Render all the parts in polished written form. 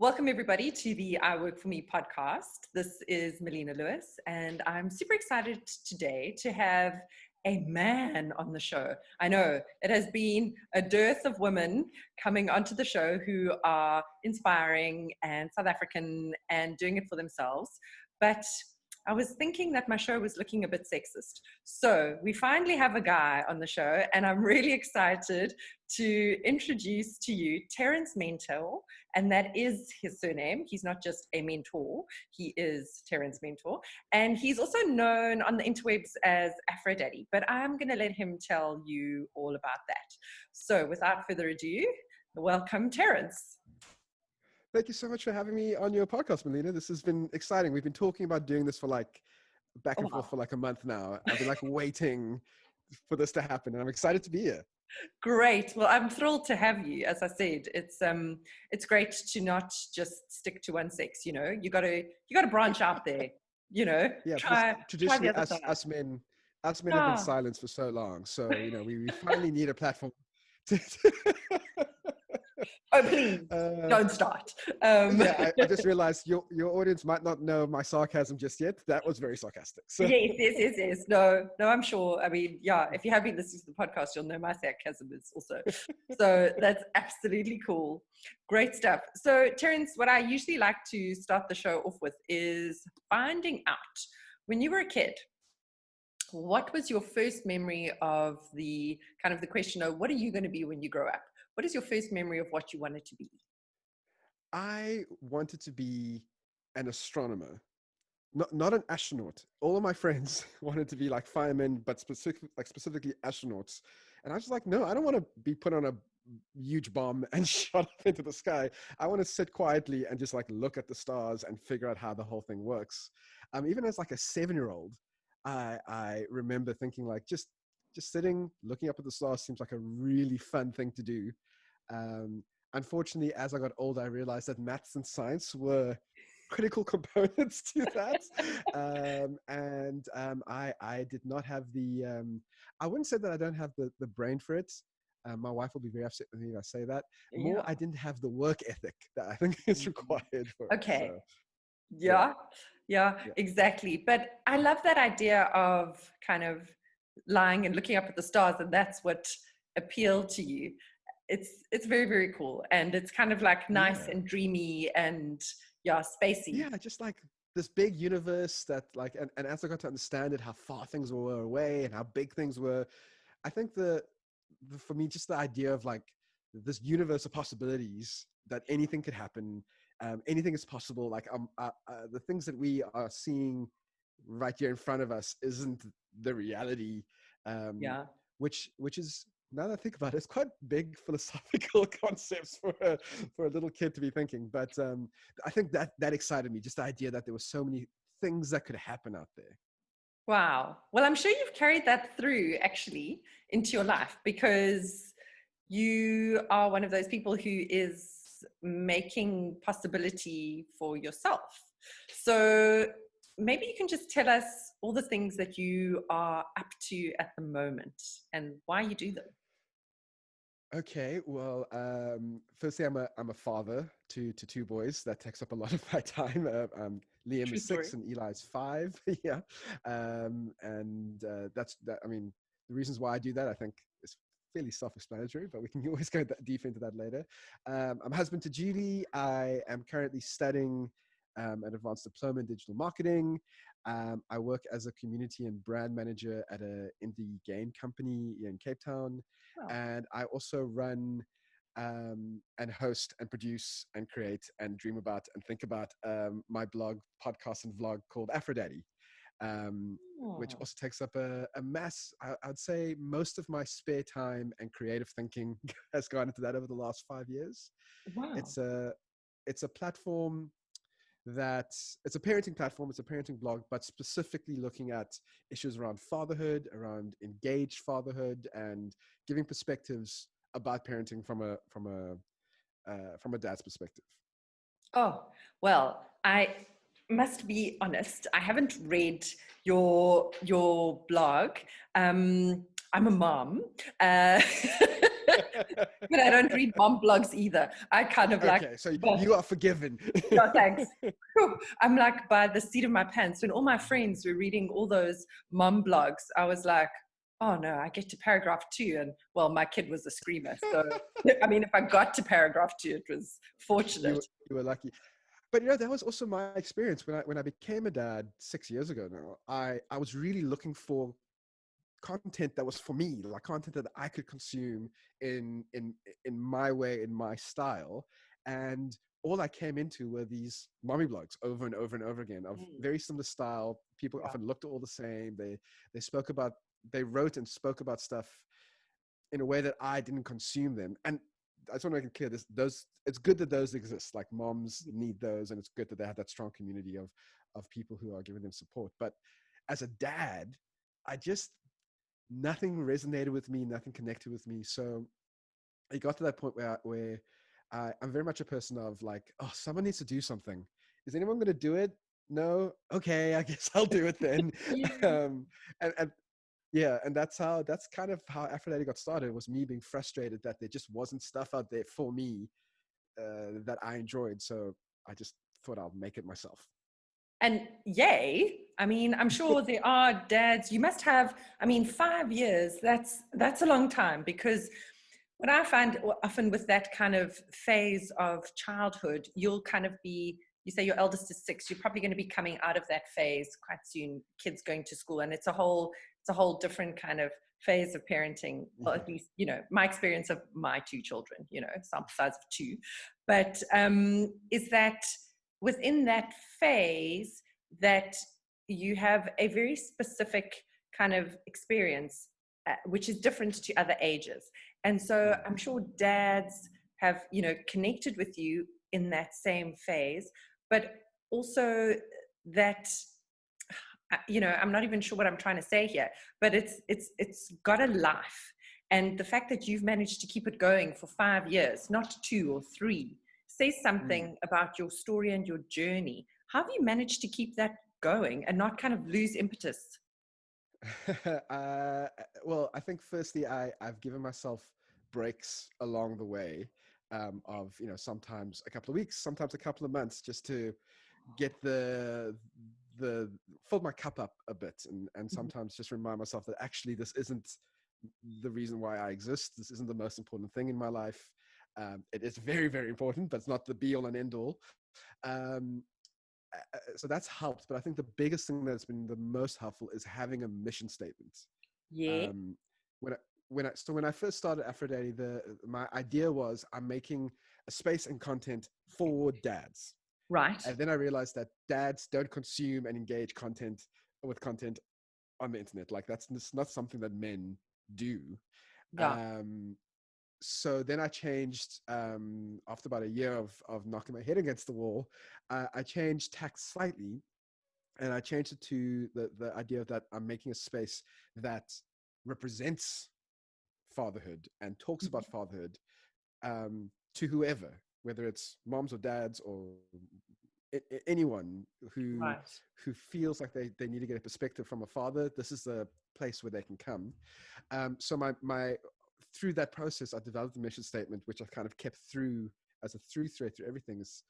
Welcome everybody to the I Work For Me podcast. This is Melina Lewis, and I'm super excited today to have a man on the show. I know it has been a dearth of women coming onto the show who are inspiring and South African and doing it for themselves, but I was thinking that my show was looking a bit sexist. So we finally have a guy on the show, and I'm really excited to introduce to you Terence Mentor, and that is his surname. He's not just a mentor, he is Terence Mentor, and he's also known on the interwebs as Afrodaddy, but I'm going to let him tell you all about that. So without further ado, welcome Terence. Thank you so much for having me on your podcast, Melina. This has been exciting. We've been talking about doing this for like back and forth for like a month now. I've been like waiting for this to happen, and I'm excited to be here. Great. Well, I'm thrilled to have you. As I said, it's great to not just stick to one sex. You know, you got to branch out there. You know, Yeah, try traditionally the other side. us men have been Ah. silenced for so long. So we finally need a platform. Oh, please don't start. Yeah, I just realized your audience might not know my sarcasm just yet. That was very sarcastic. So. Yes. No, I'm sure. I mean, yeah, if you have been listening to the podcast, you'll know my sarcasm is also. So that's absolutely cool. Great stuff. So, Terence, what I usually like to start the show off with is finding out, when you were a kid, what was your first memory of the kind of the question of what are you going to be when you grow up? What is your first memory of what you wanted to be? I wanted to be an astronomer, not an astronaut. All of my friends wanted to be like firemen, but specifically astronauts. And I was just like, no, I don't want to be put on a huge bomb and shot up into the sky. I want to sit quietly and just like look at the stars and figure out how the whole thing works. Even as like a 7-year-old, I remember thinking like just sitting, looking up at the stars seems like a really fun thing to do. Unfortunately, as I got older, I realized that maths and science were critical components to that. I did not have the, I wouldn't say that I don't have the brain for it. My wife will be very upset with me if I say that. More, I didn't have the work ethic that I think is required for okay. it. So, yeah, exactly. But I love that idea of kind of lying and looking up at the stars, and that's what appealed to you. It's very, very cool, and it's kind of like nice and dreamy and spacey. Yeah, just like this big universe that like, and as I got to understand it, how far things were away and how big things were, I think for me, just the idea of like this universe of possibilities that anything could happen, anything is possible. Like the things that we are seeing right here in front of us isn't the reality. Which is, now that I think about it, it's quite big philosophical concepts for a little kid to be thinking. But I think that excited me, just the idea that there were so many things that could happen out there. Wow. Well, I'm sure you've carried that through actually into your life, because you are one of those people who is making possibility for yourself. So maybe you can just tell us all the things that you are up to at the moment and why you do them. Okay, well, firstly, I'm a father to two boys. That takes up a lot of my time. Liam is 6 and Eli's 5. Yeah, that's that. I mean, the reasons why I do that, I think, is fairly self-explanatory, but we can always go deep into that later. I'm a husband to Julie. I am currently studying an advanced diploma in digital marketing. I work as a community and brand manager at an indie game company in Cape Town. Wow. And I also run and host and produce and create and dream about and think about my blog, podcast, and vlog called Afrodaddy, which also takes up a mass. I'd say most of my spare time and creative thinking has gone into that over the last 5 years. Wow. It's a platform it's a parenting platform, it's a parenting blog, but specifically looking at issues around fatherhood, around engaged fatherhood, and giving perspectives about parenting from a dad's perspective. Oh, well, I must be honest, I haven't read your blog. I'm a mom. But I don't read mom blogs either. I kind of like, Okay, so but you are forgiven. no, thanks. Whew. I'm like by the seat of my pants. When all my friends were reading all those mom blogs, I was like, oh no, I get to paragraph 2. And well, my kid was a screamer. So, I mean, if I got to paragraph 2, it was fortunate. You were lucky. But that was also my experience when I became a dad 6 years ago now. I was really looking for content that was for me, like content that I could consume in in in my way, in my style. And all I came into were these mommy blogs over and over and over again of Mm, very similar style. People yeah. often looked all the same. They spoke about, they wrote and spoke about stuff in a way that I didn't consume them. And I just want to make it clear, those, it's good that those exist. Like moms need those, and it's good that they have that strong community of people who are giving them support. But as a dad, I just, nothing resonated with me, nothing connected with me. So it got to that point where I'm very much a person of like, oh, someone needs to do something. Is anyone going to do it? No. Okay, I guess I'll do it then. Yeah. And yeah, and that's kind of how Afrodaddy got started. Was me being frustrated that there just wasn't stuff out there for me that I enjoyed. So I just thought I'll make it myself. And yay, I mean, I'm sure there are dads, you must have, I mean, 5 years, that's a long time, because what I find often with that kind of phase of childhood, you'll kind of be, you say your eldest is 6, you're probably going to be coming out of that phase quite soon, kids going to school, and it's a whole different kind of phase of parenting. Well, at least, my experience of my 2 children, sample size of 2. But is that within that phase that you have a very specific kind of experience, which is different to other ages. And so I'm sure dads have, connected with you in that same phase, but also that, I'm not even sure what I'm trying to say here, but it's got a life. And the fact that you've managed to keep it going for 5 years, not 2 or 3, says Mm. something about your story and your journey. How have you managed to keep that going and not kind of lose impetus? uh, well, I think firstly, I've given myself breaks along the way, of sometimes a couple of weeks, sometimes a couple of months, just to get the fill my cup up a bit, and Mhm. sometimes just remind myself that actually this isn't the reason why I exist. This isn't the most important thing in my life. It is very, very important, but it's not the be all and end all. Um, so that's helped, but I think the biggest thing that's been the most helpful is having a mission statement. Yeah. um, when I, when I first started Afrodaddy, my idea was I'm making a space and content for dads, Right. and then I realized that dads don't consume and engage content on the internet. Like that's not something that men do. Yeah. Um, so then I changed, after about a year of knocking my head against the wall. I changed tack slightly, and I changed it to the idea that I'm making a space that represents fatherhood and talks about fatherhood, to whoever, whether it's moms or dads or anyone Right. who feels like they need to get a perspective from a father. This is the place where they can come. So my through that process, I developed a mission statement, which I've kind of kept through as a through thread through everything. Is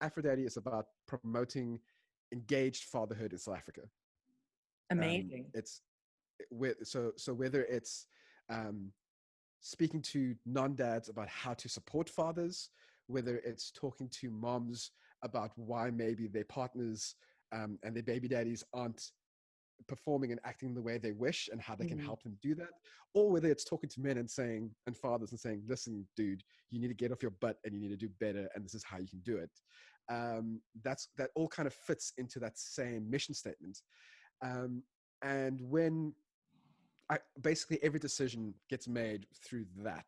Aphrodite is about promoting engaged fatherhood in South Africa. Amazing. It's so whether it's um, speaking to non-dads about how to support fathers, whether it's talking to moms about why maybe their partners, and their baby daddies aren't performing and acting the way they wish, and how they can Mm. help them do that, or whether it's talking to men and saying, and fathers, and saying, listen dude, you need to get off your butt and you need to do better, and this is how you can do it. That all kind of fits into that same mission statement. um, and when basically every decision gets made through that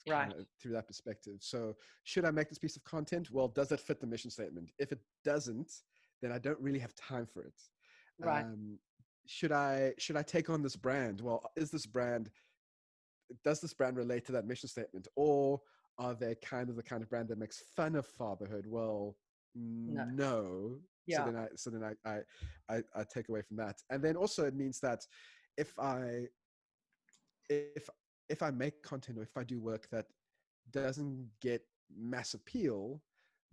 Right. kind of through that perspective. So should I make this piece of content? Well, does it fit the mission statement? If it doesn't, then I don't really have time for it. Right. um, should I take on this brand? Well, does this brand relate to that mission statement, or are they kind of the kind of brand that makes fun of fatherhood? Well, No. no. So Yeah. then I take away from that. And then also it means that if I if if I make content or if I do work that doesn't get mass appeal,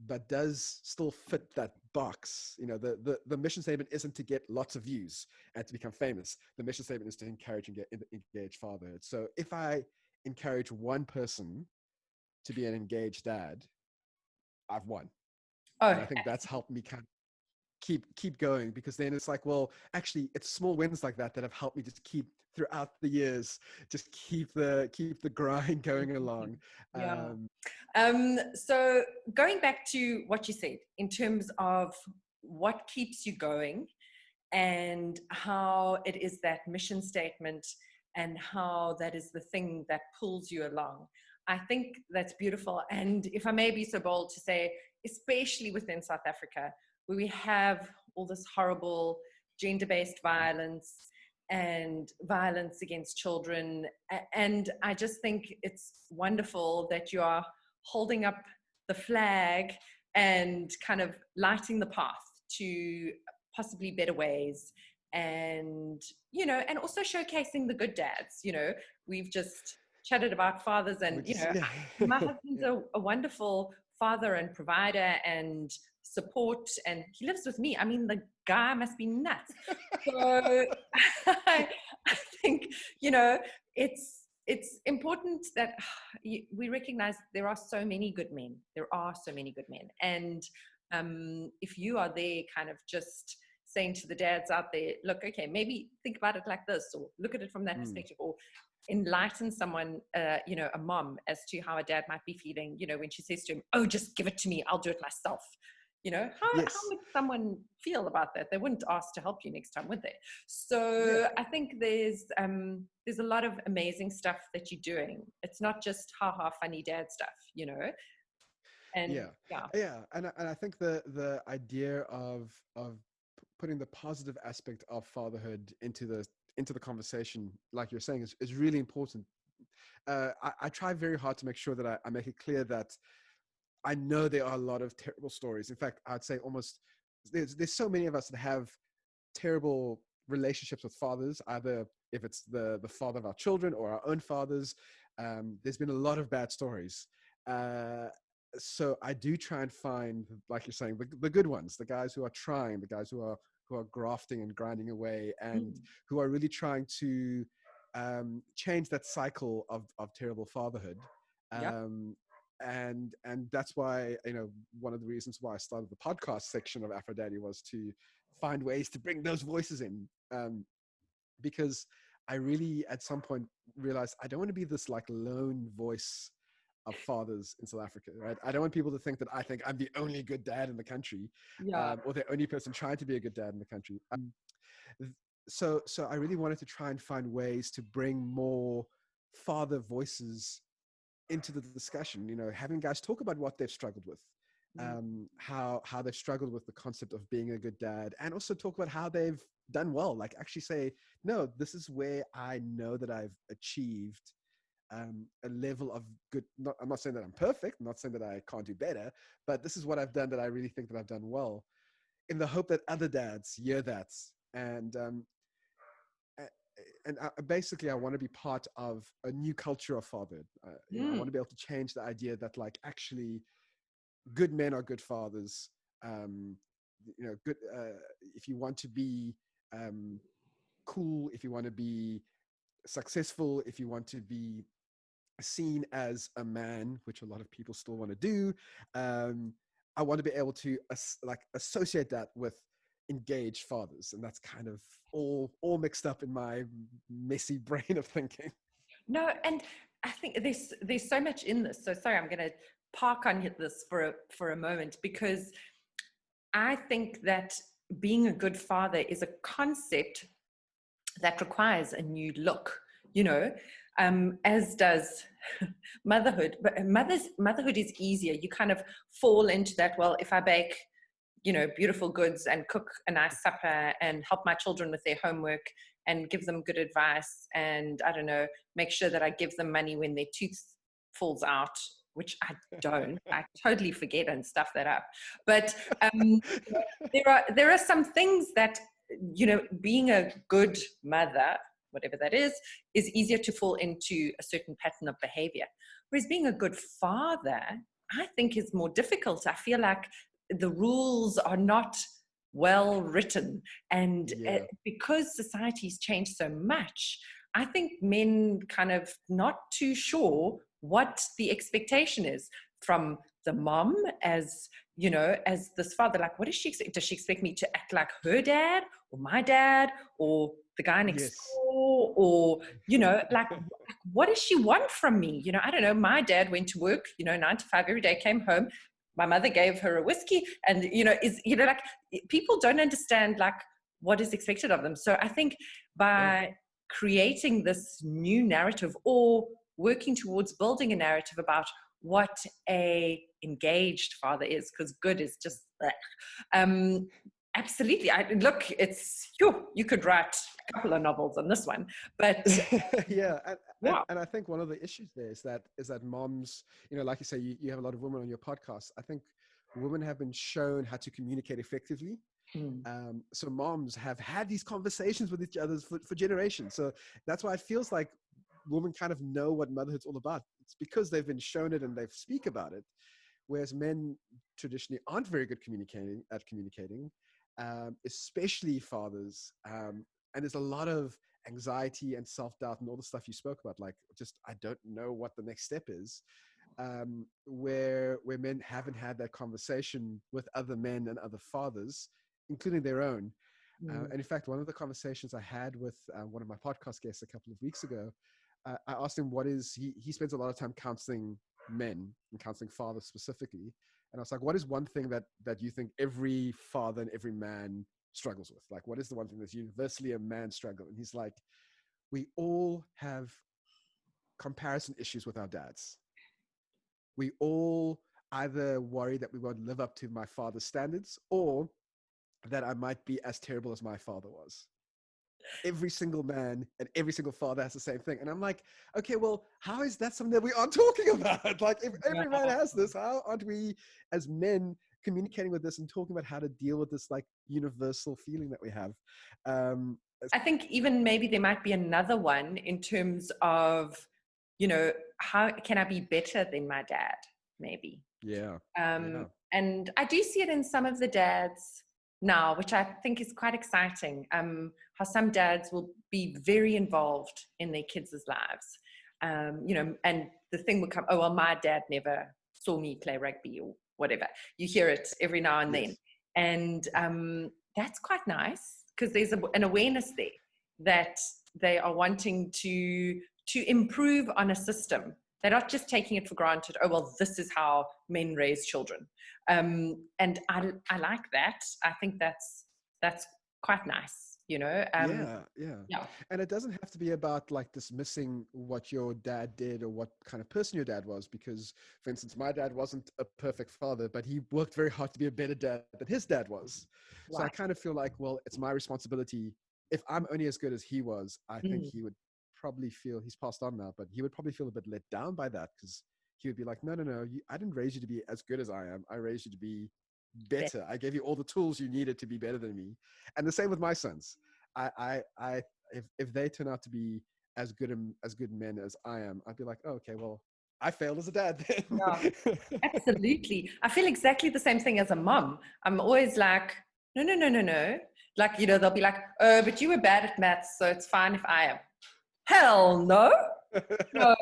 but does still fit that box. The mission statement isn't to get lots of views and to become famous. The mission statement is to encourage and engage fatherhood. So if I encourage one person to be an engaged dad, I've won. And Oh, I think that's helped me kind of keep going, because then it's like, well, actually it's small wins like that have helped me just keep throughout the years, just keep the grind going along. yeah. So going back to what you said in terms of what keeps you going and how it is that mission statement and how that is the thing that pulls you along. I think that's beautiful. And if I may be so bold to say, especially within South Africa, where we have all this horrible gender-based violence and violence against children. And I just think it's wonderful that you are holding up the flag and kind of lighting the path to possibly better ways, and and also showcasing the good dads. We've just chatted about fathers, and my husband's yeah. a wonderful father and provider and support, and he lives with me. I mean, the guy must be nuts. So I think it's important that we recognize there are so many good men. And if you are there kind of just saying to the dads out there, look, okay, maybe think about it like this, or look at it from that perspective, or enlighten someone, a mom, as to how a dad might be feeling, when she says to him, oh, just give it to me, I'll do it myself. How would someone feel about that? They wouldn't ask to help you next time, would they? So I think there's a lot of amazing stuff that you're doing. It's not just funny dad stuff, and and I think the idea of putting the positive aspect of fatherhood into the conversation, like you're saying, is really important. I try very hard to make sure that I make it clear that I know there are a lot of terrible stories. In fact, I'd say almost there's so many of us that have terrible relationships with fathers, either if it's the father of our children or our own fathers. There's been a lot of bad stories. So I do try and find, like you're saying, the good ones, the guys who are trying, the guys who are grafting and grinding away, and who are really trying to change that cycle of terrible fatherhood. And that's why, one of the reasons why I started the podcast section of Afrodaddy was to find ways to bring those voices in, because I really at some point realized I don't want to be this like lone voice of fathers in South Africa, right? I don't want people to think that I think I'm the only good dad in the country, or the only person trying to be a good dad in the country. So I really wanted to try and find ways to bring more father voices into the discussion, having guys talk about what they've struggled with, how they've struggled with the concept of being a good dad, and also talk about how they've done well, like actually say, no, this is where I know that I've achieved a level of good. I'm not saying that I'm perfect, I'm not saying that I can't do better, but this is what I've done that I really think that I've done well, in the hope that other dads hear that. And basically I want to be part of a new culture of fatherhood. I want to be able to change the idea that like actually good men are good fathers. Good, if you want to be cool, if you want to be successful, if you want to be seen as a man, which a lot of people still want to do, I want to be able to associate that with engaged fathers, and that's kind of all mixed up in my messy brain of thinking. No, and I think there's so much in this. So sorry, I'm going to park on this for a moment, because I think that being a good father is a concept that requires a new look, as does motherhood. But motherhood is easier. You kind of fall into that, well, if I bake, beautiful goods and cook a nice supper and help my children with their homework and give them good advice, and I don't know, make sure that I give them money when their tooth falls out, which I don't. I totally forget and stuff that up. But there are some things that, being a good mother, whatever that is easier to fall into a certain pattern of behavior. Whereas being a good father, I think, is more difficult. I feel like the rules are not well written. And Yeah. because society's changed so much, I think men kind of not too sure what the expectation is from the mom as, you know, as this father. Like, what does she expect me to act like her dad or my dad or the guy next Yes. door, or, you know, like, what does she want from me? You know, I don't know. My dad went to work, you know, 9 to 5 every day, came home. My mother gave her a whiskey, and, you know, like, people don't understand like what is expected of them. So I think by creating this new narrative, or working towards building a narrative about what a engaged father is, because good is just that. Absolutely. Look, it's you could write a couple of novels on this one, but Yeah, yeah. and I think one of the issues there is that moms, you know, like you say, you have a lot of women on your podcast. I think women have been shown how to communicate effectively. Mm. So moms have had these conversations with each other for generations. So that's why it feels like women kind of know what motherhood's all about. It's because they've been shown it and they speak about it, whereas men traditionally aren't very good communicating, especially fathers. And there's a lot of anxiety and self-doubt and all the stuff you spoke about, like, just, I don't know what the next step is. Where men haven't had that conversation with other men and other fathers, including their own. Mm. And in fact, one of the conversations I had with one of my podcast guests a couple of weeks ago, I asked him he spends a lot of time counseling men and counseling fathers specifically. And I was like, what is one thing that you think every father and every man struggles with? Like, what is the one thing that's universally a man struggle? And he's like, we all have comparison issues with our dads. We all either worry that we won't live up to my father's standards, or that I might be as terrible as my father was. Every single man and every single father has the same thing. And I'm like, okay, well, how is that something that we aren't talking about? Like, if every man has this, how aren't we as men communicating with this and talking about how to deal with this like universal feeling that we have? I think even maybe there might be another one in terms of, you know, how can I be better than my dad, maybe. Yeah. And I do see it in some of the dads now, which I think is quite exciting. How some dads will be very involved in their kids' lives. You know, and the thing will come, oh, well, my dad never saw me play rugby or whatever. You hear it every now and then. And that's quite nice, because there's an awareness there that they are wanting to improve on a system. They're not just taking it for granted. Oh, well, this is how men raise children. And I like that. I think that's quite nice, you know. Yeah. And it doesn't have to be about like dismissing what your dad did or what kind of person your dad was, because, for instance, my dad wasn't a perfect father, but he worked very hard to be a better dad than his dad was. So I kind of feel like, well, it's my responsibility. If I'm only as good as he was, I think he would probably feel, he's passed on now, but he would probably feel a bit let down by that, because he would be like, no, I didn't raise you to be as good as I am. I raised you to be better. I gave you all the tools you needed to be better than me. And the same with my sons. If they turn out to be as good men as I am, I'd be like, oh, okay, well, I failed as a dad then. Yeah, absolutely. I feel exactly the same thing as a mom. I'm always like, no. Like, you know, they'll be like, oh, but you were bad at maths, so it's fine if I am. Hell no. No,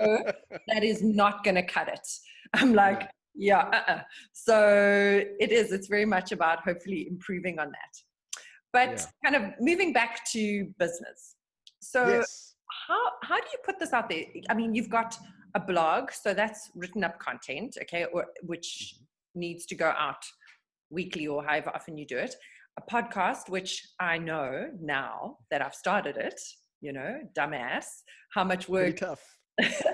that is not going to cut it. I'm like, yeah. So it's very much about hopefully improving on that. But kind of moving back to business. So how do you put this out there? I mean, you've got a blog, so that's written up content, okay, or which needs to go out weekly or however often you do it. A podcast, which I know now that I've started it, you know, dumbass, how much work, pretty tough.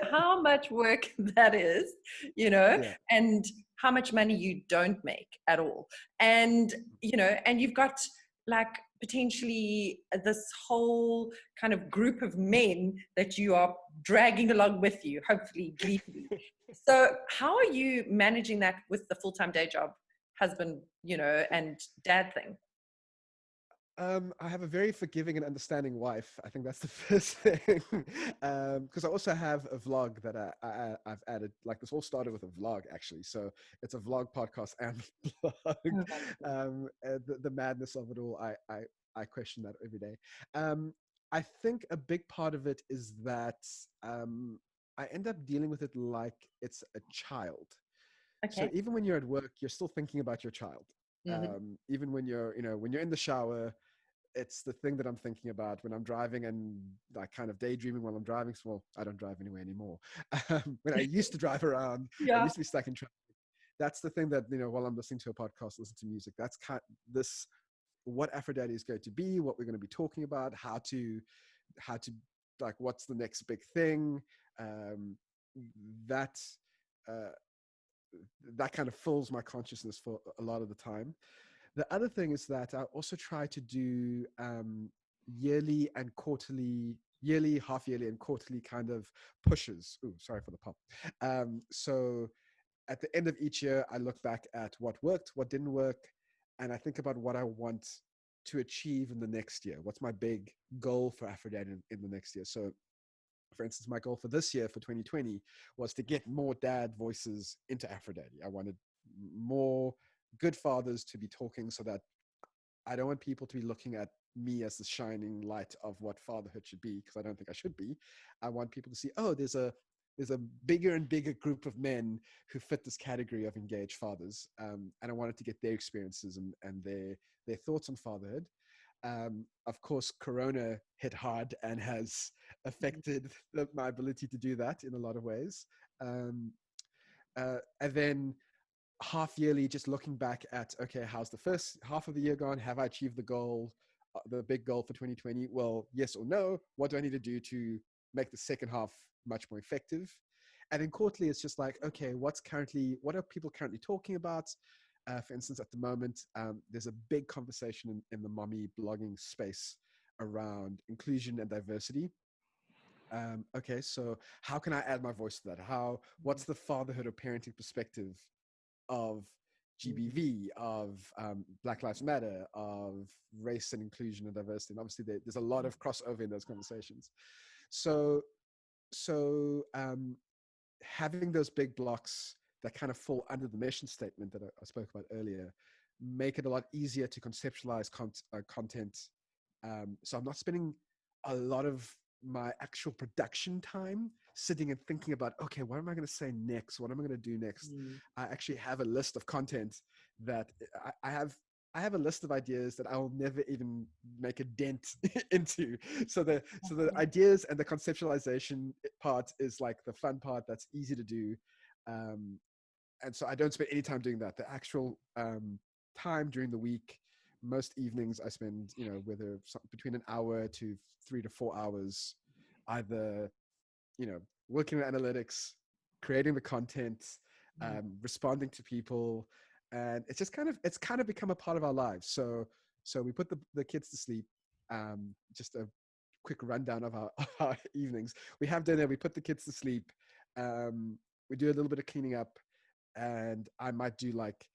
how much work that is, you know, and how much money you don't make at all. And, you know, and you've got like potentially this whole kind of group of men that you are dragging along with you, hopefully gleefully. So how are you managing that with the full-time day job, husband, you know, and dad thing? I have a very forgiving and understanding wife. I think that's the first thing. Because I also have a vlog that I've added. Like this all started with a vlog, actually. So it's a vlog, podcast, and vlog. Oh, wonderful. The madness of it all, I question that every day. I think a big part of it is that I end up dealing with it like it's a child. So Okay. even when you're at work, you're still thinking about your child. Hmm. Even when you're, when you're in the shower, it's the thing that I'm thinking about when I'm driving and like kind of daydreaming while I'm driving. So, well, I don't drive anyway anymore. When I used to drive around, I Yeah. used to be stuck in traffic. That's the thing that, while I'm listening to a podcast, listen to music, that's this, what Afrodaddy is going to be, what we're going to be talking about, how to, like, what's the next big thing. Um, that, uh, that kind of fills my consciousness for a lot of the time. The other thing is that I also try to do yearly, half yearly, and quarterly kind of pushes. Ooh, sorry for the pop. So at the end of each year, I look back at what worked, what didn't work, and I think about what I want to achieve in the next year. What's my big goal for Aphrodite in the next year? So, for instance, my goal for this year, for 2020, was to get more dad voices into Aphrodite. I wanted more good fathers to be talking, so that I don't want people to be looking at me as the shining light of what fatherhood should be, because I don't think I should be. I want people to see, oh, there's a bigger and bigger group of men who fit this category of engaged fathers, and I wanted to get their experiences and their thoughts on fatherhood. Of course, Corona hit hard and has affected my ability to do that in a lot of ways. Um, and then half yearly, just looking back at, okay, how's the first half of the year gone? Have I achieved the goal, the big goal for 2020? Well, yes or no. What do I need to do to make the second half much more effective? And then quarterly, it's just like, okay, what are people currently talking about? For instance, at the moment, there's a big conversation in the mommy blogging space around inclusion and diversity. Okay, so how can I add my voice to that? What's the fatherhood or parenting perspective of GBV, of Black Lives Matter, of race and inclusion and diversity? And obviously, there's a lot of crossover in those conversations. So, so having those big blocks that kind of fall under the mission statement that I spoke about earlier make it a lot easier to conceptualize content. So I'm not spending a lot of my actual production time sitting and thinking about, okay, what am I going to say next? What am I going to do next? Mm. I actually have a list of content that I have a list of ideas that I will never even make a dent into. So the Okay. ideas and the conceptualization part is like the fun part that's easy to do. Um, and so I don't spend any time doing that. The actual time during the week, most evenings I spend, whether between an hour to 3 to 4 hours, either, working on analytics, creating the content, Mm. responding to people, and it's kind of become a part of our lives. So we put the kids to sleep. Just a quick rundown of our, of our evenings. We have dinner. We put the kids to sleep. We do a little bit of cleaning up, and I might do like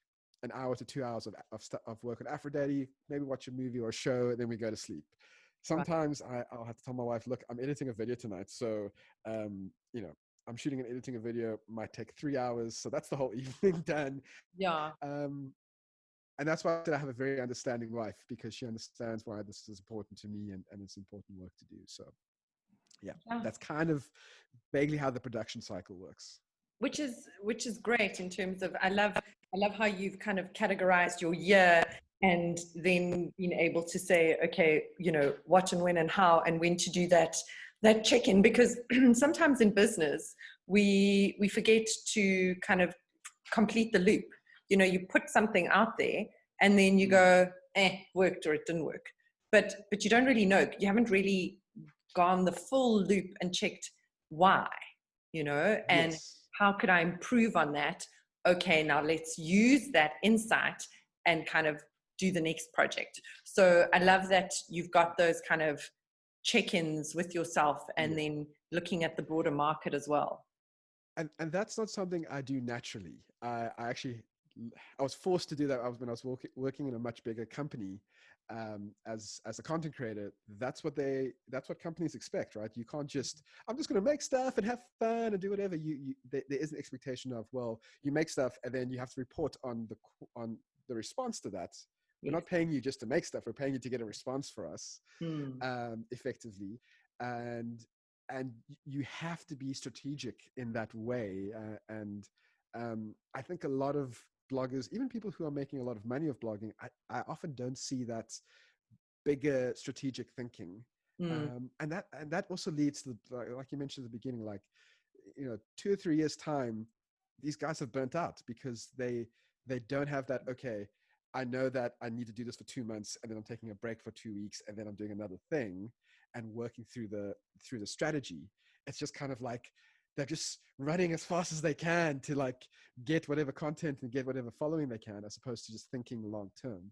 an hour to 2 hours of work on Aphrodaddy, maybe watch a movie or a show, and then we go to sleep. Right. Sometimes I'll have to tell my wife, look, I'm editing a video tonight. So, I'm shooting and editing a video, might take 3 hours. So that's the whole evening done. Yeah. Um, and that's why I said I have a very understanding wife, because she understands why this is important to me, and it's important work to do. So yeah, Yeah. that's kind of vaguely how the production cycle works. Which is great in terms of I love how you've kind of categorized your year and then being able to say, okay, what and when and how and when to do that check-in, because sometimes in business we forget to kind of complete the loop. You put something out there and then you Mm. go, worked or it didn't work. But you don't really know. You haven't really gone the full loop and checked why, and Yes. how could I improve on that? Okay, now let's use that insight and kind of do the next project. So I love that you've got those kind of check-ins with yourself and Yeah. then looking at the broader market as well. And that's not something I do naturally. I actually I was forced to do that. When I was working in a much bigger company, as a content creator. That's what companies expect, right? You can't just, I'm just going to make stuff and have fun and do whatever. There is an expectation of, well, you make stuff and then you have to report on the response to that. We're Yes. not paying you just to make stuff. We're paying you to get a response for us, Mm. effectively, and you have to be strategic in that way. I think a lot of bloggers, even people who are making a lot of money of blogging, I often don't see that bigger strategic thinking. Mm. And that also leads to like you mentioned at the beginning, like 2 or 3 years time, these guys have burnt out because they don't have that. Okay, I know that I need to do this for 2 months, and then I'm taking a break for 2 weeks, and then I'm doing another thing, and working through the strategy. It's just kind of like they're just running as fast as they can to like get whatever content and get whatever following they can, as opposed to just thinking long term.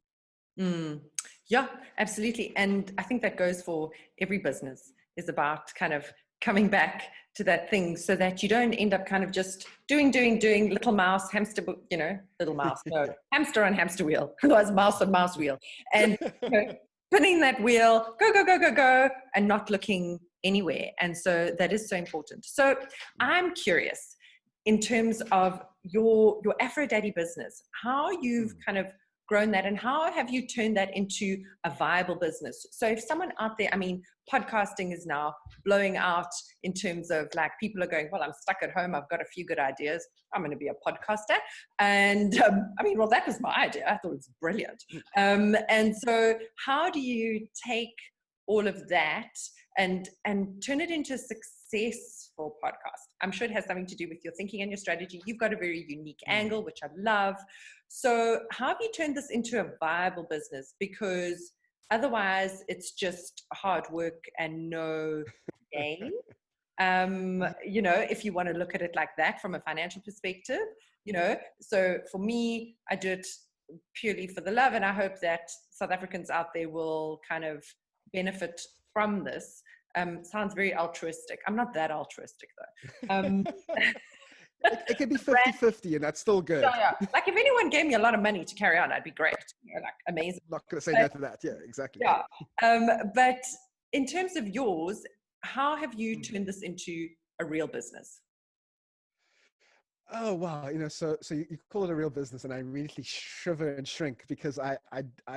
Mm. Yeah, absolutely. And I think that goes for every business, is about kind of coming back to that thing so that you don't end up kind of just doing, little mouse, hamster, little mouse, no, hamster on hamster wheel, otherwise mouse on mouse wheel. And spinning that wheel, go, and not looking anywhere. And so that is so important. So I'm curious, in terms of your Afrodaddy business, how you've kind of grown that and how have you turned that into a viable business? So if someone out there, I mean, podcasting is now blowing out in terms of like people are going, well, I'm stuck at home. I've got a few good ideas. I'm going to be a podcaster. And I mean, well, that was my idea. I thought it was brilliant. And so how do you take all of that and turn it into a successful podcast? I'm sure it has something to do with your thinking and your strategy. You've got a very unique angle, which I love. So how have you turned this into a viable business? Because otherwise it's just hard work and no gain. If you want to look at it like that from a financial perspective, so for me, I do it purely for the love, and I hope that South Africans out there will kind of benefit from this. Sounds very altruistic. I'm not that altruistic though. It could be 50-50 and that's still good. Yeah. Like if anyone gave me a lot of money to carry on, I'd be great. Like amazing. I'm not going to say no to that. Yeah, exactly. Yeah. But in terms of yours, how have you turned this into a real business? Oh wow, so you call it a real business, and I immediately shiver and shrink because I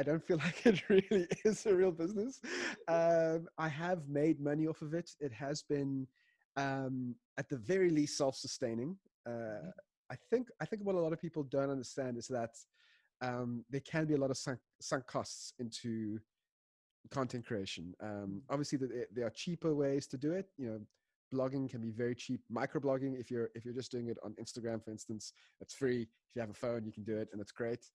don't feel like it really is a real business. I have made money off of it. It has been, at the very least, self-sustaining. I think what a lot of people don't understand is that there can be a lot of sunk costs into content creation. Obviously, there are cheaper ways to do it. Blogging can be very cheap. Microblogging, if you're just doing it on Instagram, for instance, it's free. If you have a phone, you can do it, and it's great.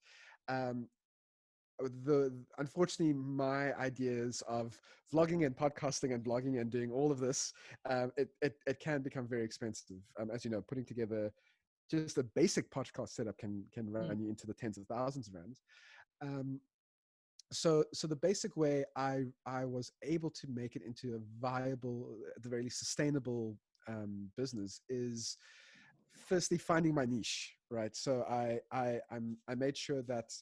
Unfortunately, my ideas of vlogging and podcasting and blogging and doing all of this, it can become very expensive. As you know, putting together just a basic podcast setup can run you into the tens of thousands of rands. So the basic way I was able to make it into a viable, at the very least sustainable business is firstly finding my niche, right? So I made sure that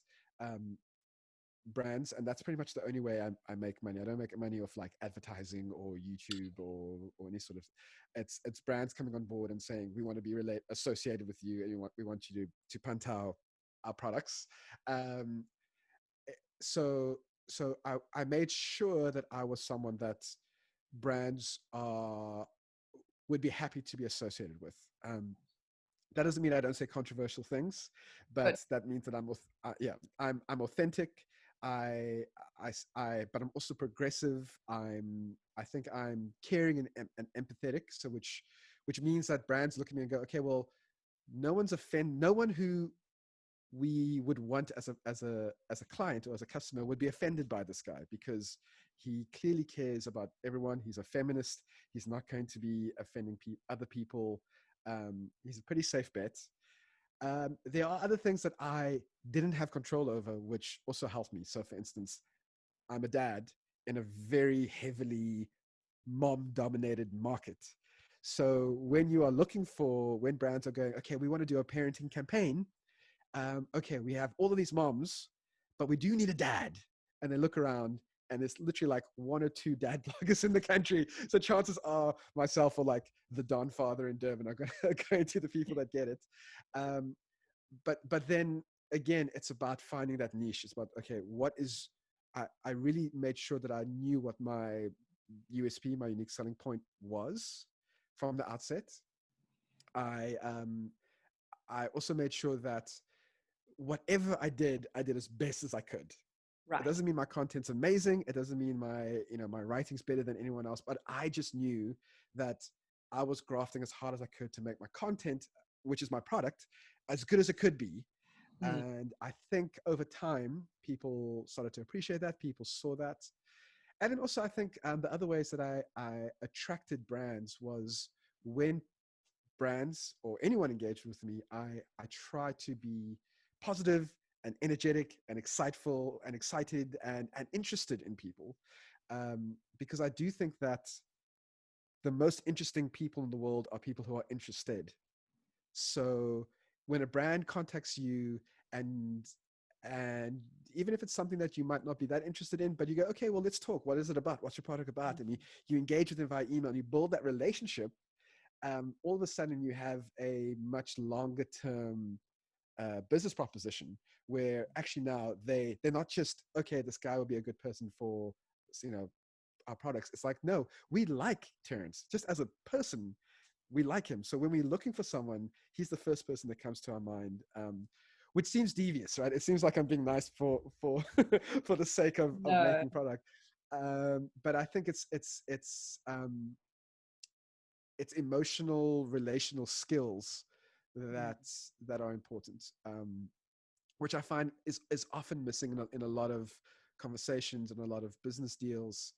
brands, and that's pretty much the only way I make money. I don't make money off like advertising or YouTube or any sort of. It's brands coming on board and saying we want to be associated with you, and we want you to punt our products. So I made sure that I was someone that brands would be happy to be associated with. That doesn't mean I don't say controversial things, but that means that I'm authentic. But I'm also progressive. I think I'm caring and empathetic. So which means that brands look at me and go, okay, well, no one who we would want as a client or as a customer would be offended by this guy, because he clearly cares about everyone. He's a feminist. He's not going to be offending other people. He's a pretty safe bet. There are other things that I didn't have control over, which also helped me. So for instance, I'm a dad in a very heavily mom-dominated market. So when brands are going, okay, we want to do a parenting campaign, okay, we have all of these moms, but we do need a dad. And they look around, and there's literally like one or two dad bloggers in the country. So chances are myself or like the Don father in Durban are going to the people that get it. Um, but then again, it's about finding that niche. It's about, okay, what is, I really made sure that I knew what my USP, my unique selling point was from the outset. I I also made sure that whatever I did as best as I could. It Right. doesn't mean my content's amazing. It doesn't mean my writing's better than anyone else. But I just knew that I was grafting as hard as I could to make my content, which is my product, as good as it could be. Mm. And I think over time, people started to appreciate that. People saw that. And then also, I think the other ways that I attracted brands was when brands or anyone engaged with me, I try to be positive and energetic and exciteful and excited and interested in people, because I do think that the most interesting people in the world are people who are interested. So when a brand contacts you, and and even if it's something that you might not be that interested in, but you go, okay, well, let's talk. What is it about? What's your product about? And you engage with them via email and you build that relationship. All of a sudden you have a much longer term business proposition where actually now they're not just, okay, this guy will be a good person for, you know, our products. It's like, no, we like Terence just as a person. We like him. So when we're looking for someone, he's the first person that comes to our mind. Which seems devious, right? It seems like I'm being nice for for the sake of No. making product. But I think it's emotional, relational skills Mm. that that are important, which I find is often missing in a lot of conversations and a lot of business deals.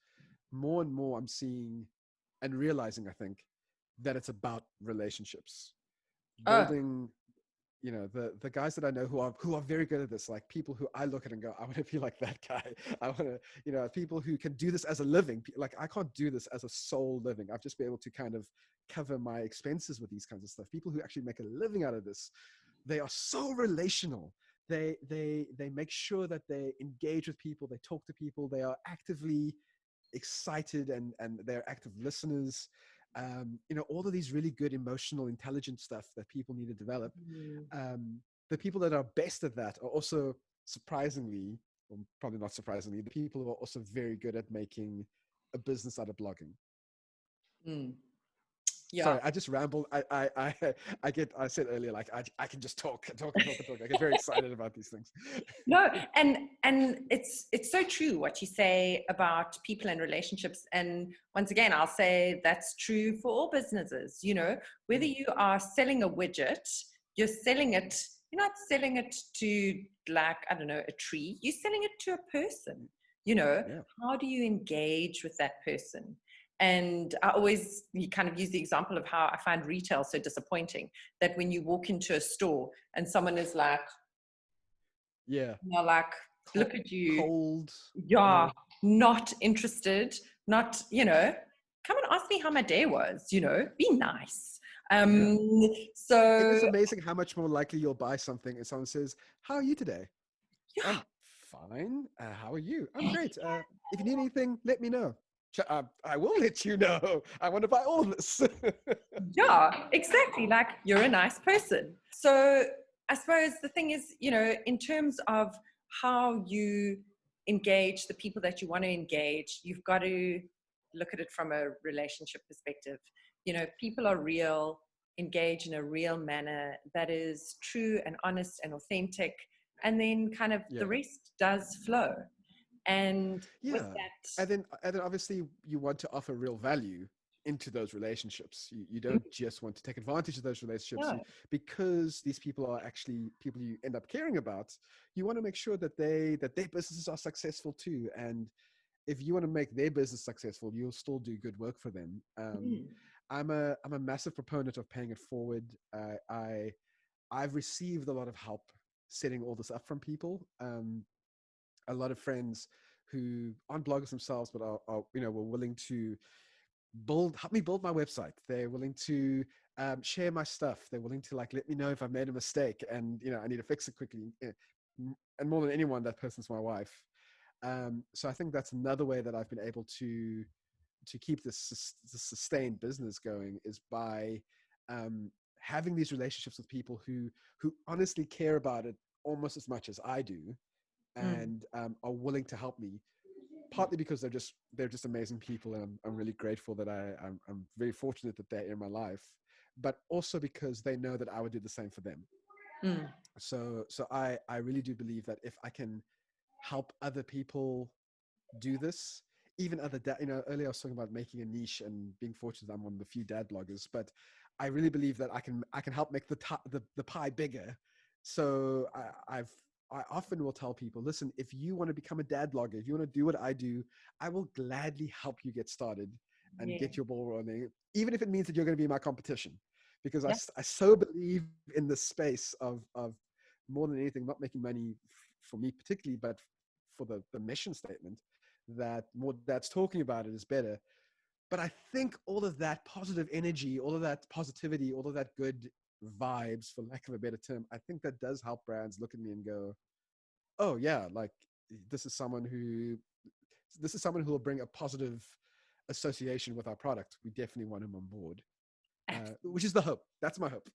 More and more, I'm seeing and realizing, I think, that it's about relationships, Oh, building, the guys that I know who are very good at this, like people who I look at and go, I want to be like that guy. I want to, people who can do this as a living. Like I can't do this as a sole living. I've just been able to kind of cover my expenses with these kinds of stuff. People who actually make a living out of this, they are so relational. They make sure that they engage with people, they talk to people, they are actively excited, and they're active listeners. All of these really good emotional intelligent stuff that people need to develop. mm. The people that are best at that are also surprisingly, or probably not surprisingly, the people who are also very good at making a business out of blogging. Mm. Sorry, Yeah. I just rambled. I said earlier, like I can just talk and talk and talk and talk. I get very excited about these things. No, and it's so true what you say about people and relationships. And once again, I'll say that's true for all businesses. Whether Mm, you are selling a widget, you're selling it, you're not selling it to, like, I don't know, a tree, you're selling it to a person. yeah, How do you engage with that person? And I always, you kind of use the example of how I find retail so disappointing, that when you walk into a store and someone is like, yeah, like, look cold, at you, cold. yeah, Yeah, not interested, not, come and ask me how my day was, be nice. yeah. um It is so amazing how much more likely you'll buy something if someone says, "How are you today?" yeah, I'm fine. How are you? I'm great. If you need anything, let me know. I will let you know. I want to buy all this. yeah, exactly, like, you're a nice person. So I suppose the thing is, in terms of how you engage the people that you want to engage, you've got to look at it from a relationship perspective. People are real, engage in a real manner that is true and honest and authentic, and then kind of the Yeah, rest does flow. And with yeah. that, And then obviously you want to offer real value into those relationships. You don't just want to take advantage of those relationships. no, Because these people are actually people you end up caring about. You want to make sure that their businesses are successful too. And if you want to make their business successful, you'll still do good work for them. mm, I'm a massive proponent of paying it forward. I've received a lot of help setting all this up from people. A lot of friends who aren't bloggers themselves, but are were willing to help me build my website. They're willing to share my stuff. They're willing to like let me know if I've made a mistake and I need to fix it quickly. And more than anyone, that person's my wife. So I think that's another way that I've been able to keep this sustained business going, is by having these relationships with people who honestly care about it almost as much as I do, Mm. and are willing to help me. Partly because they're just amazing people, and I'm really grateful that I'm very fortunate that they're in my life, but also because they know that I would do the same for them. Mm. So I really do believe that if I can help other people do this, even other earlier I was talking about making a niche and being fortunate that I'm one of the few dad bloggers, but I really believe that I can help make the pie bigger. So I often will tell people, listen, if you want to become a dad blogger, if you want to do what I do, I will gladly help you get started and Yeah. get your ball rolling, even if it means that you're going to be my competition, because Yeah. I so believe in the space of more than anything, not making money for me particularly, but for the mission statement, that more dads talking about it is better. But I think all of that positive energy, all of that positivity, all of that good vibes, for lack of a better term, I think that does help brands look at me and go, oh yeah, like this is someone who will bring a positive association with our product. We definitely want him on board, which is the hope. That's my hope.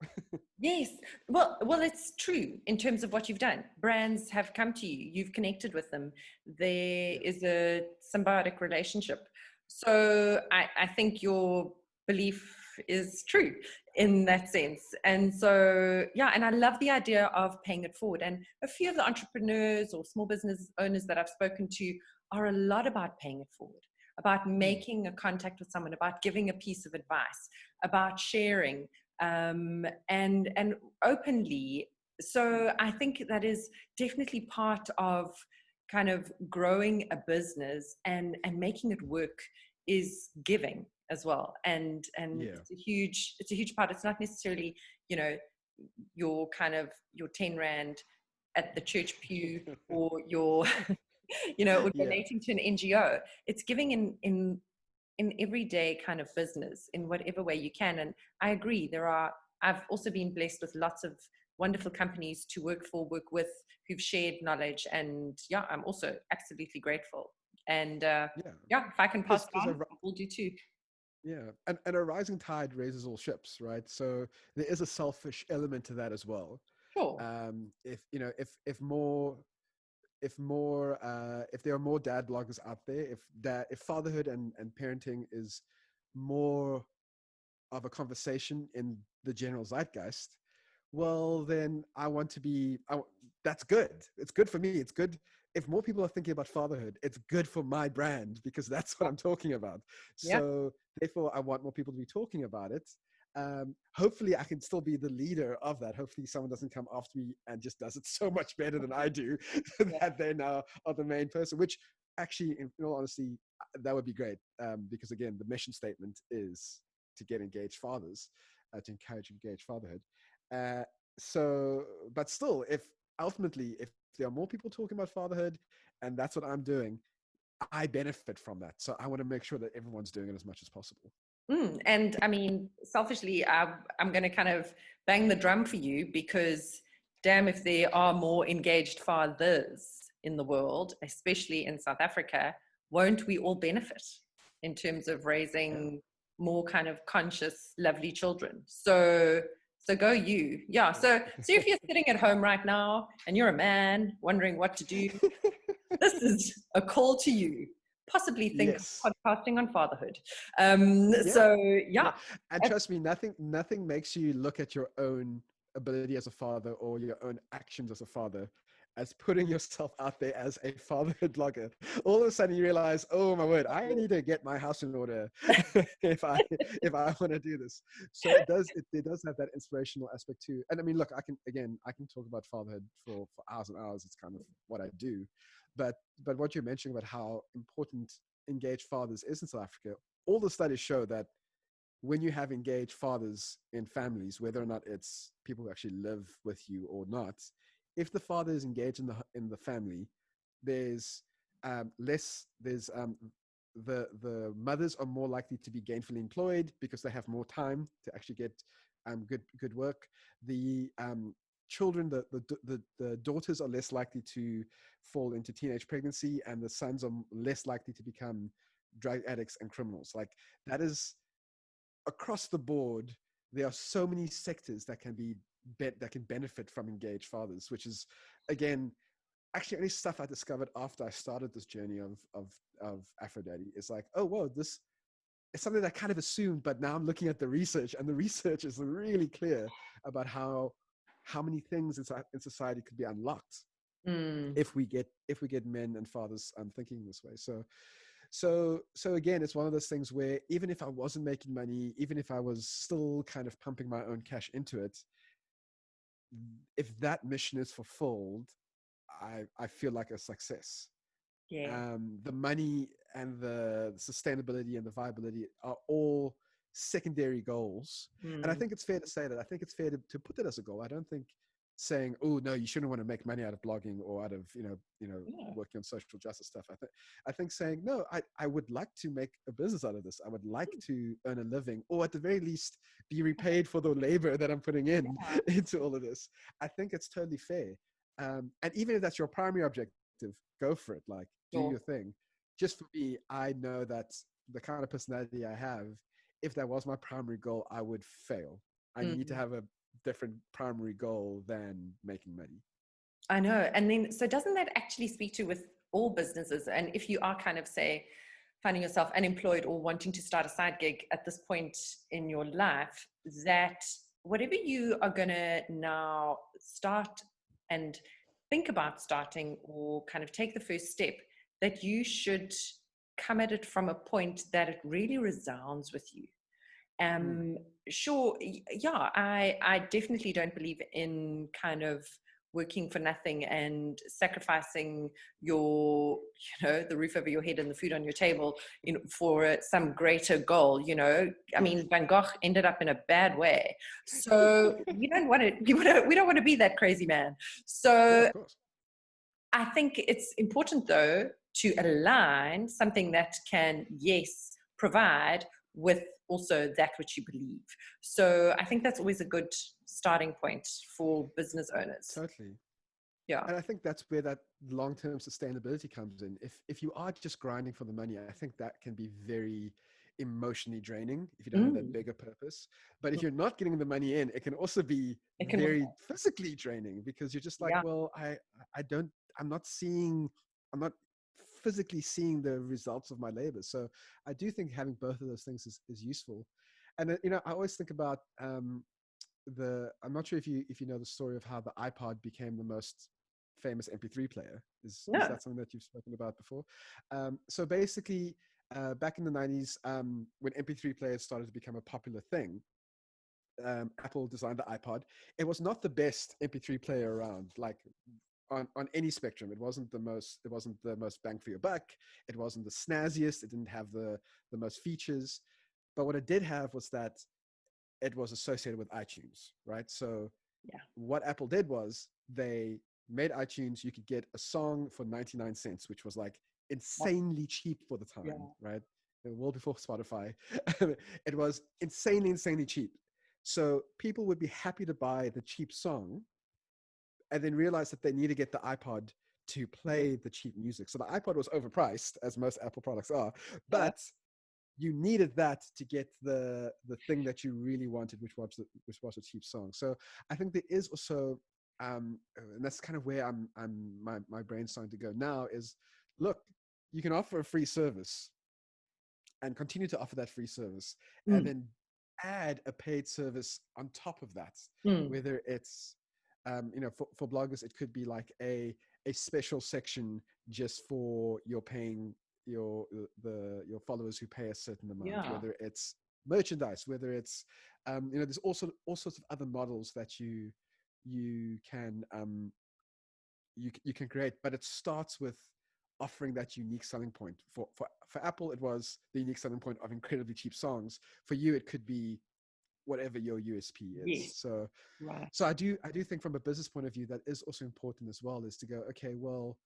Yes. Well, it's true in terms of what you've done. Brands have come to you. You've connected with them. There Yeah. is a symbiotic relationship. So I think your belief is true in that sense. And so, yeah, and I love the idea of paying it forward. And a few of the entrepreneurs or small business owners that I've spoken to are a lot about paying it forward, about making a contact with someone, about giving a piece of advice, about sharing, and openly. So I think that is definitely part of kind of growing a business and making it work, is giving as well. And Yeah. it's a huge part. It's not necessarily, you know, your kind of your 10 rand at the church pew, or your or Yeah. donating to an NGO. It's giving in everyday kind of business in whatever way you can. And I agree, I've also been blessed with lots of wonderful companies to work for, work with, who've shared knowledge. And yeah, I'm also absolutely grateful. And Yeah. yeah, if I can pass it Because on, I will do too. yeah, and a rising tide raises all ships, right? So there is a selfish element to that as well. Sure. If if there are more dad bloggers out there, if fatherhood and parenting is more of a conversation in the general zeitgeist, well, then I want to be. That's good. It's good for me. It's good if more people are thinking about fatherhood. It's good for my brand because that's what I'm talking about. Yeah. So therefore, I want more people to be talking about it. Hopefully, I can still be the leader of that. Hopefully, someone doesn't come after me and just does it so much better than I do Yeah. that they now are the main person. Which actually, in all honesty, that would be great, because again, the mission statement is to get engaged fathers, to encourage engaged fatherhood. Uh, so, but still, if there are more people talking about fatherhood, and that's what I'm doing, I benefit from that. So I want to make sure that everyone's doing it as much as possible. And I mean, selfishly, I'm going to kind of bang the drum for you, because damn, if there are more engaged fathers in the world, especially in South Africa, won't we all benefit in terms of Yeah. raising more kind of conscious, lovely children? So go you. Yeah. So if you're sitting at home right now and you're a man wondering what to do, this is a call to you. Possibly think Yes. of podcasting on fatherhood. Yeah. So Yeah. yeah, And trust me, nothing makes you look at your own ability as a father or your own actions as a father as putting yourself out there as a fatherhood blogger. All of a sudden you realize, oh my word, I need to get my house in order if I want to do this. So it does have that inspirational aspect too. And I mean, look, I can talk about fatherhood for hours and hours. It's kind of what I do. But what you're mentioning about how important engaged fathers is in South Africa, all the studies show that when you have engaged fathers in families, whether or not it's people who actually live with you or not, if the father is engaged in the family, there's less. There's the mothers are more likely to be gainfully employed because they have more time to actually get good work. The children, the daughters are less likely to fall into teenage pregnancy, and the sons are less likely to become drug addicts and criminals. Like, that is across the board. There are so many sectors that can that can benefit from engaged fathers, which is, again, actually only stuff I discovered after I started this journey of Afrodaddy. It's like, oh whoa, this is something that I kind of assumed, but now I'm looking at the research, and the research is really clear about how many things in society could be unlocked if we get men and fathers thinking this way. So again, it's one of those things where even if I wasn't making money, even if I was still kind of pumping my own cash into it, if that mission is fulfilled, I feel like a success. Yeah. The money and the sustainability and the viability are all secondary goals. And I think it's fair to say that. I think it's fair to put that as a goal. I don't think saying, oh no, you shouldn't want to make money out of blogging or out of working on social justice stuff. I think saying, no, I would like to make a business out of this. I would like to earn a living, or at the very least be repaid for the labor that I'm putting into all of this. I think it's totally fair. And even if that's your primary objective, go for it. Like, do your thing. Just for me, I know that the kind of personality I have, if that was my primary goal, I would fail. I need to have a different primary goal than making money. I know. And then, so doesn't that actually speak to with all businesses? And if you are kind of, say, finding yourself unemployed or wanting to start a side gig at this point in your life, that whatever you are going to now start and think about starting or kind of take the first step, that you should come at it from a point that it really resounds with you. Sure, yeah, I definitely don't believe in kind of working for nothing and sacrificing your, the roof over your head and the food on your table, for some greater goal. I mean, Van Gogh ended up in a bad way, so we don't want to be that crazy man. So yeah, of course. I think it's important, though, to align something that can, yes, provide with also that which you believe. So I think that's always a good starting point for business owners. Totally. Yeah. And I think that's where that long-term sustainability comes in. If you are just grinding for the money, I think that can be very emotionally draining if you don't have that bigger purpose. But if you're not getting the money in, it can also be very physically draining, because you're just like, well, I'm not physically seeing the results of my labor. So I do think having both of those things is useful. And I always think about I'm not sure if you know the story of how the iPod became the most famous MP3 player. Is that something that you've spoken about before? So basically, back in the 90s, when MP3 players started to become a popular thing, Apple designed the iPod. It was not the best MP3 player around, like on any spectrum. It wasn't the most bang for your buck. It wasn't the snazziest. It didn't have the most features. But what it did have was that it was associated with iTunes, right? So what Apple did was they made iTunes. You could get a song for 99 cents, which was like insanely cheap for the time, right? Well before Spotify. It was insanely cheap. So people would be happy to buy the cheap song and then realize that they need to get the iPod to play the cheap music. So the iPod was overpriced, as most Apple products are, but you needed that to get the thing that you really wanted, which was a cheap song. So I think there is also, and that's kind of where my brain's starting to go now, is look, you can offer a free service and continue to offer that free service, and then add a paid service on top of that, whether it's for bloggers, it could be like a special section just for your paying your followers who pay a certain amount, whether it's merchandise, whether it's there's also all sorts of other models that you can you can create. But it starts with offering that unique selling point. For Apple, it was the unique selling point of incredibly cheap songs. For you, it could be whatever your USP is. So I do think from a business point of view, that is also important as well, is to go, okay, well,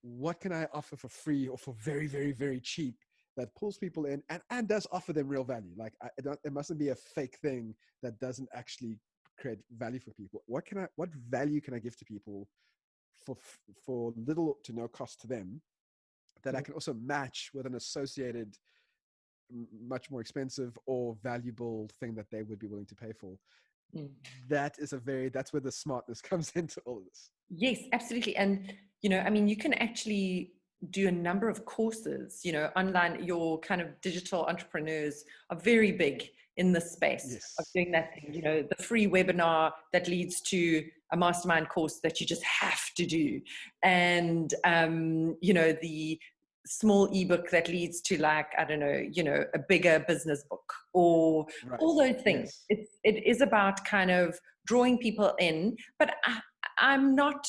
what can I offer for free or for very, very, very cheap that pulls people in and does offer them real value. Like it mustn't be a fake thing that doesn't actually create value for people. What value can I give to people for little to no cost to them, that I can also match with an associated much more expensive or valuable thing that they would be willing to pay for. Mm. That's where the smartness comes into all of this. Yes, absolutely. And, I mean, you can actually do a number of courses, online. Your kind of digital entrepreneurs are very big in this space of Yes. doing that thing, the free webinar that leads to a mastermind course that you just have to do. And, the small ebook that leads to, like, I don't know, a bigger business book, or Right. all those things. Yes. It is about kind of drawing people in, but I'm not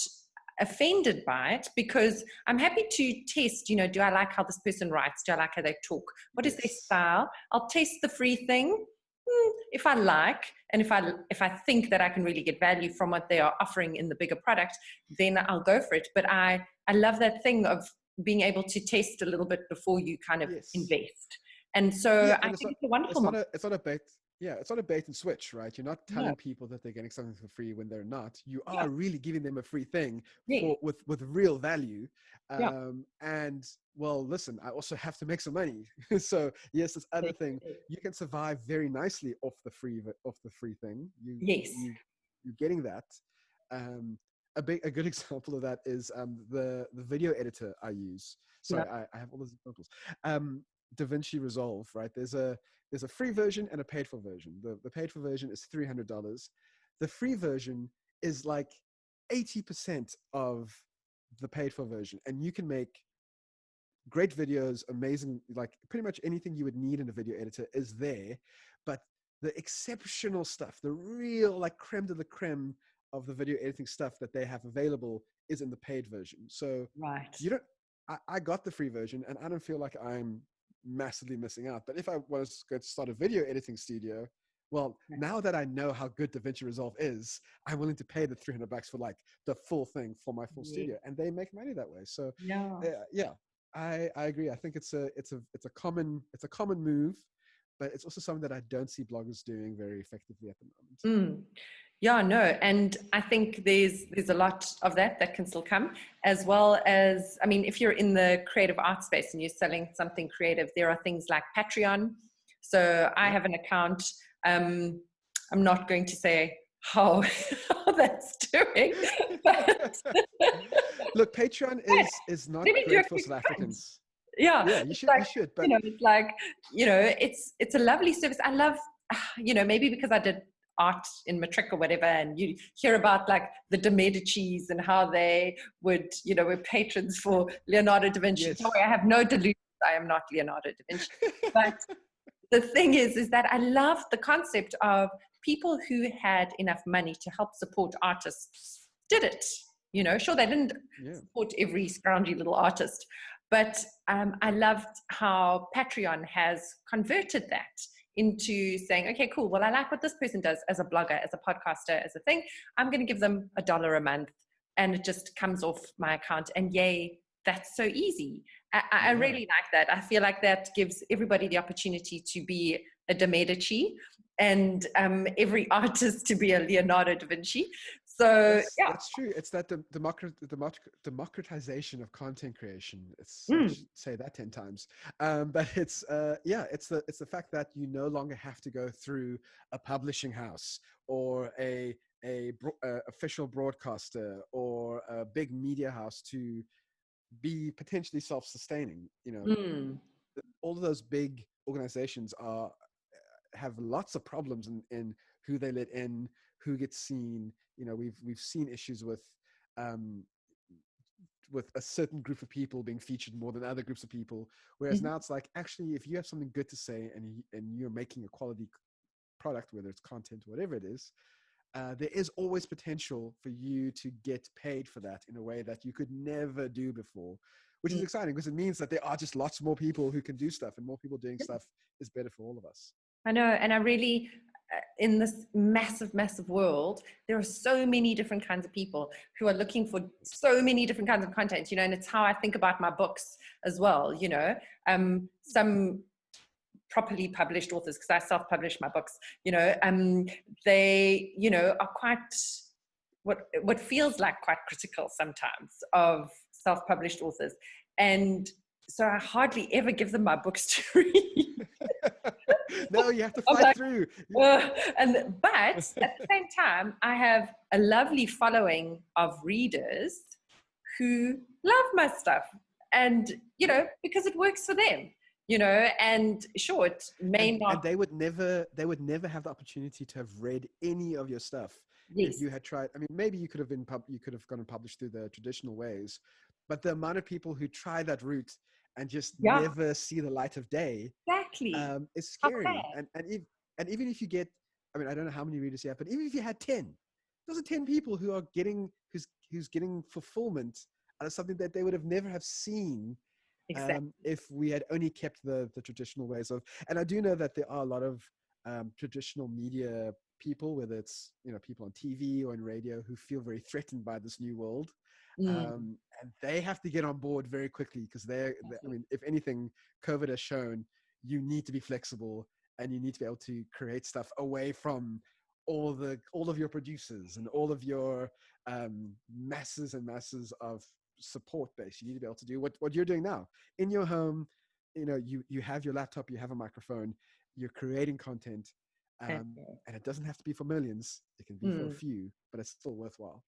offended by it, because I'm happy to test, do I like how this person writes? Do I like how they talk? What is their style? I'll test the free thing. If I like, and if I think that I can really get value from what they are offering in the bigger product, then I'll go for it. But I love that thing of being able to test a little bit before you kind of invest. And so I think it's a wonderful model. It's not a bait. Yeah, it's not a bait and switch, right? You're not telling people that they're getting something for free when they're not. You are really giving them a free thing with real value. And well, listen, I also have to make some money. So yes, this other thing, you can survive very nicely off the free thing. You're getting that. A good example of that is the video editor I use. Sorry, I have all those examples. DaVinci Resolve, right? There's a free version and a paid for version. The paid for version is $300. The free version is like 80% of the paid for version, and you can make great videos, amazing, like pretty much anything you would need in a video editor is there. But the exceptional stuff, the real like creme de la creme of the video editing stuff that they have available is in the paid version. So you don't, I got the free version and I don't feel like I'm massively missing out. But if I was going to start a video editing studio, well, now that I know how good DaVinci Resolve is, I'm willing to pay the $300 for like the full thing for my full studio, and they make money that way. So I agree. I think it's a common move, but it's also something that I don't see bloggers doing very effectively at the moment. Yeah, no, and I think there's a lot of that can still come, as well as, I mean, if you're in the creative art space and you're selling something creative, there are things like Patreon. So I have an account. I'm not going to say how that's doing, but look, Patreon is not great for South Africans. Yeah, you should, like, you should, but it's like, it's a lovely service. I love, maybe because I did art in matric or whatever, and you hear about like the de Medicis and how they would, were patrons for Leonardo da Vinci. Yes. Don't worry, I have no delusions. I am not Leonardo da Vinci. But the thing is that I love the concept of people who had enough money to help support artists did it. Sure, they didn't support every scroungy little artist, but I loved how Patreon has converted that into saying, okay, cool. Well, I like what this person does as a blogger, as a podcaster, as a thing. I'm going to give them $1 a month, and it just comes off my account. And yay, that's so easy. I really like that. I feel like that gives everybody the opportunity to be a de Medici, and every artist to be a Leonardo da Vinci. So that's true. It's that democratization of content creation. I should say that 10 times. But it's it's the fact that you no longer have to go through a publishing house or a official broadcaster or a big media house to be potentially self-sustaining. All of those big organizations have lots of problems in who they let in, who gets seen. We've seen issues with a certain group of people being featured more than other groups of people. Whereas now it's like, actually, if you have something good to say and you're making a quality product, whether it's content, whatever it is, there is always potential for you to get paid for that in a way that you could never do before, which is exciting because it means that there are just lots more people who can do stuff, and more people doing stuff is better for all of us. I know. And I really, in this massive, massive world, there are so many different kinds of people who are looking for so many different kinds of content, you know, and it's how I think about my books as well, you know. Some properly published authors, because I self-publish my books, you know, they, you know, are quite, what feels like quite critical sometimes of self-published authors. And so I hardly ever give them my books to read. No, you have to I'm fight like, through. but at the same time, I have a lovely following of readers who love my stuff, and you know, because it works for them, you know. And sure, it may And not. they would never have the opportunity to have read any of your stuff if Yes, you had tried. I mean, maybe you could have you could have gone and published through the traditional ways, but the amount of people who try that route and just yeah, never see the light of day exactly. is How scary. sad. And even if you get, I mean, I don't know how many readers you have, but even if you had 10, those are 10 people who are getting who's getting fulfillment out of something that they would have never have seen Exactly. if we had only kept the traditional ways of. And I do know that there are a lot of traditional media people, whether it's, you know, people on TV or in radio, who feel very threatened by this new world, Mm, and they have to get on board very quickly, because I mean, if anything, COVID has shown you need to be flexible, and you need to be able to create stuff away from all of your producers and all of your masses and masses of support base. You need to be able to do what you're doing now in your home. You know, you have your laptop, you have a microphone, you're creating content, okay. and it doesn't have to be for millions. It can be for a Mm. few, but it's still worthwhile.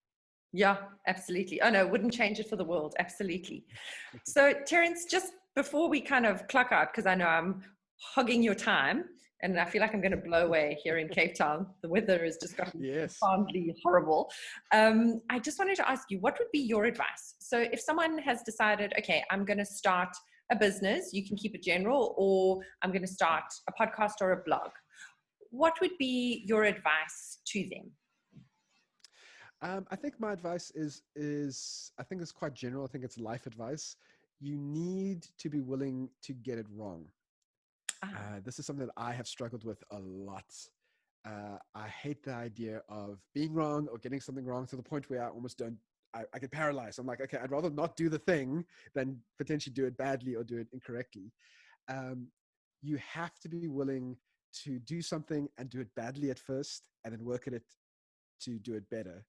Yeah, absolutely. Oh no, wouldn't change it for the world. Absolutely. So, Terence, just before we kind of clock out, because I know I'm hogging your time and I feel like I'm going to blow away here in Cape Town. The weather has just gotten Yes. profoundly horrible. I just wanted to ask you, what would be your advice? So, if someone has decided, okay, I'm going to start a business, you can keep it general, or I'm going to start a podcast or a blog, what would be your advice to them? I think my advice is I think it's quite general. I think it's life advice. You need to be willing to get it wrong. Ah, This is something that I have struggled with a lot. I hate the idea of being wrong or getting something wrong to the point where I almost don't. I get paralyzed. I'm like, okay, I'd rather not do the thing than potentially do it badly or do it incorrectly. Um, you have to be willing to do something and do it badly at first, and then work at it to do it better.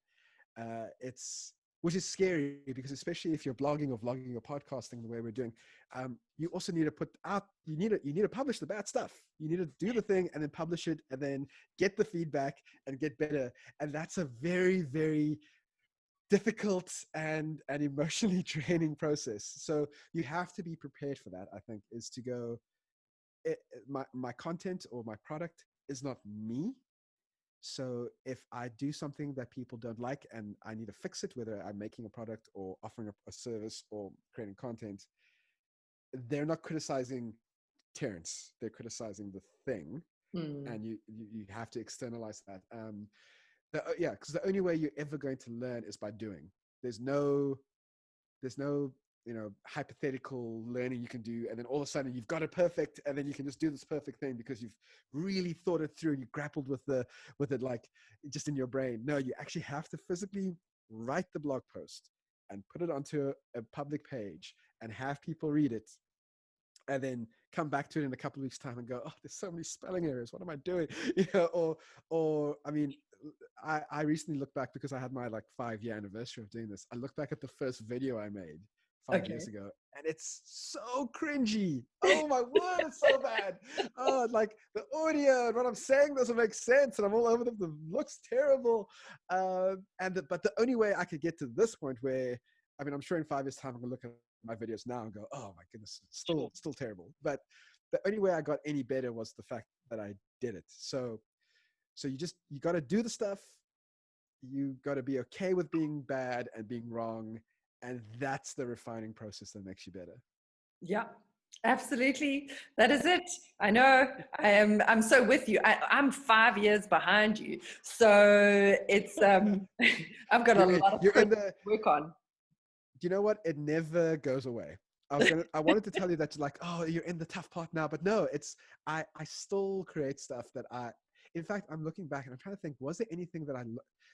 It's Which is scary, because especially if you're blogging or vlogging or podcasting the way we're doing, you also need to put out, you need to publish the bad stuff. You need to do the thing and then publish it and then get the feedback and get better. And that's a very, very difficult and emotionally draining process. So you have to be prepared for that, I think, is to go, my content or my product is not me. So if I do something that people don't like and I need to fix it, whether I'm making a product or offering a service or creating content, they're not criticizing Terence. They're criticizing the thing, hmm. and you have to externalize that. Yeah, because the only way you're ever going to learn is by doing. There's no there's no, you know, hypothetical learning you can do and then all of a sudden you've got it perfect and then you can just do this perfect thing because you've really thought it through and you grappled with it, like, just in your brain. No, you actually have to physically write the blog post and put it onto a public page and have people read it, and then come back to it in a couple of weeks time and go, oh, there's so many spelling errors, what am I doing? You know, or I mean, I recently looked back, because I had my like 5-year anniversary of doing this. I looked back at the first video I made 5 years Okay. ago, and it's so cringy. Oh my word, it's so bad. Oh, like the audio and what I'm saying doesn't make sense, and I'm all over them. It looks terrible. But the only way I could get to this point where, I mean, I'm sure in 5 years time I'm gonna look at my videos now and go, oh my goodness, Sure. still terrible. But the only way I got any better was the fact that I did it. So you got to do the stuff. You got to be okay with being bad and being wrong, and that's the refining process that makes you better. Yeah, absolutely. That is it. I know. I'm so with you. I'm 5 years behind you. So it's I've got a lot of You're in print the. to work on. You know what? It never goes away. I wanted to tell you that, like, oh, you're in the tough part now, but no, I still create stuff that In fact, I'm looking back and I'm trying to think, was there anything that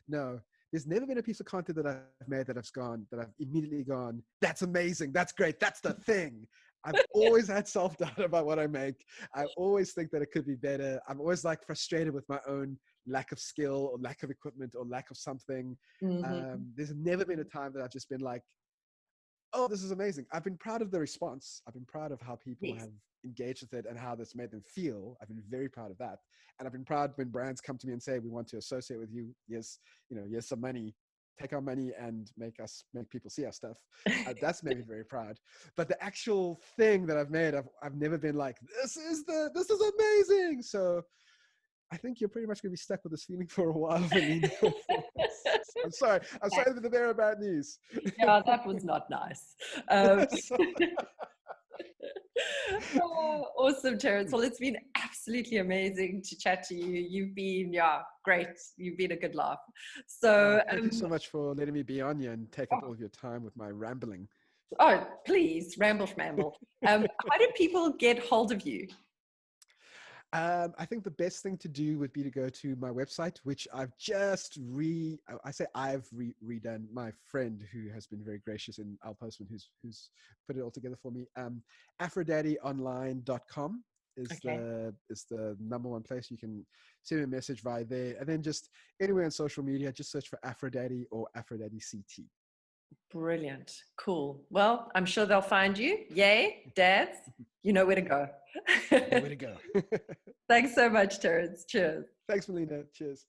no, there's never been a piece of content that I've made that I've immediately gone, that's amazing, that's great, that's the thing. I've always had self-doubt about what I make. I always think that it could be better. I'm always like frustrated with my own lack of skill or lack of equipment or lack of something. There's never been a time that I've just been like, oh, this is amazing. I've been proud of the response. I've been proud of how people have engaged with it and how that's made them feel. I've been very proud of that. And I've been proud when brands come to me and say, we want to associate with you. Yes, here's some money. Take our money and make people see our stuff. That's made me very proud. But the actual thing that I've made, I've never been like, this is amazing. So I think you're pretty much going to be stuck with this feeling for a while, Melina. I'm sorry for the bearer of bad news. Yeah, that was not nice. Awesome, Terence. Well, it's been absolutely amazing to chat to you. You've been, great. You've been a good laugh. So thank you so much for letting me be on you and take up all of your time with my rambling. Oh, please, ramble schmamble. How do people get hold of you? I think the best thing to do would be to go to my website, which I've just redone. My friend who has been very gracious in Al Postman, who's put it all together for me. Afrodaddyonline.com is the number one place. You can send me a message via there, and then just anywhere on social media, just search for Afrodaddy or Afrodaddy CT. Brilliant. Cool. Well, I'm sure they'll find you. Yay, dads. You know where to go. Where to go. Thanks so much, Terence. Cheers. Thanks, Melina. Cheers.